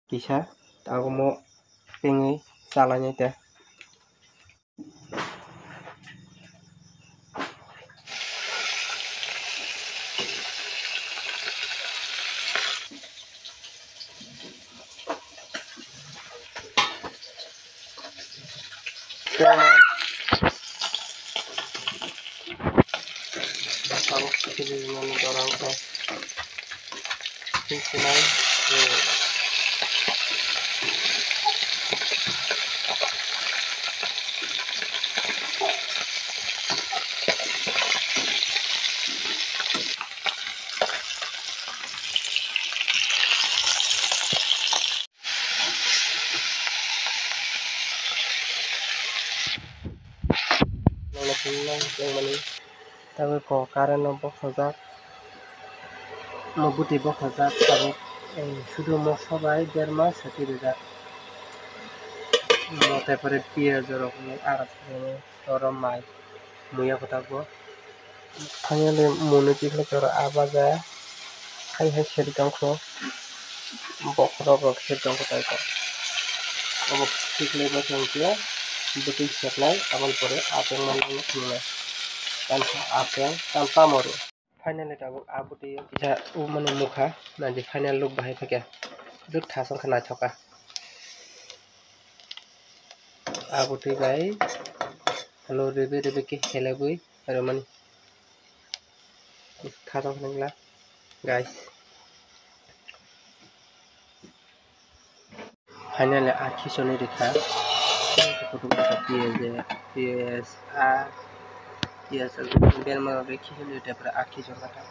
Kisah aku mau pengen salahnya teh. Aku kecil dengan orang tua. Sinai. Yang mana? Tapi kok karena nombor khazak, mau butuh box khazak, tapi sudah mau sabai derma sakit dah. Mau terperet dia jorok ni aras ni orang mai, muya kata gua. Hanya le monetik le cara apa aja, hai seri tangko, box rok seri tangko tay ko. अब ठीक ले बस हो butuh supply amal pore apeng manang khulna apeng tanpa moru finally tabuk abuti bisa mane mukha na di final look bahai thake duk thasang khana thoka abuti gai hello rebe ke helabui aro mani thasang khana guys finally akhi sone rekha PS A yes bel ma rekhi sone tapre akhi sone kata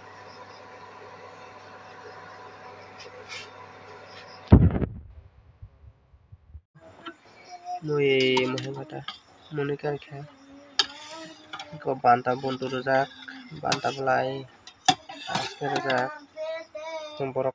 mui mohon kata monika kha ko banta buntu rojak banta belai asker rojak borok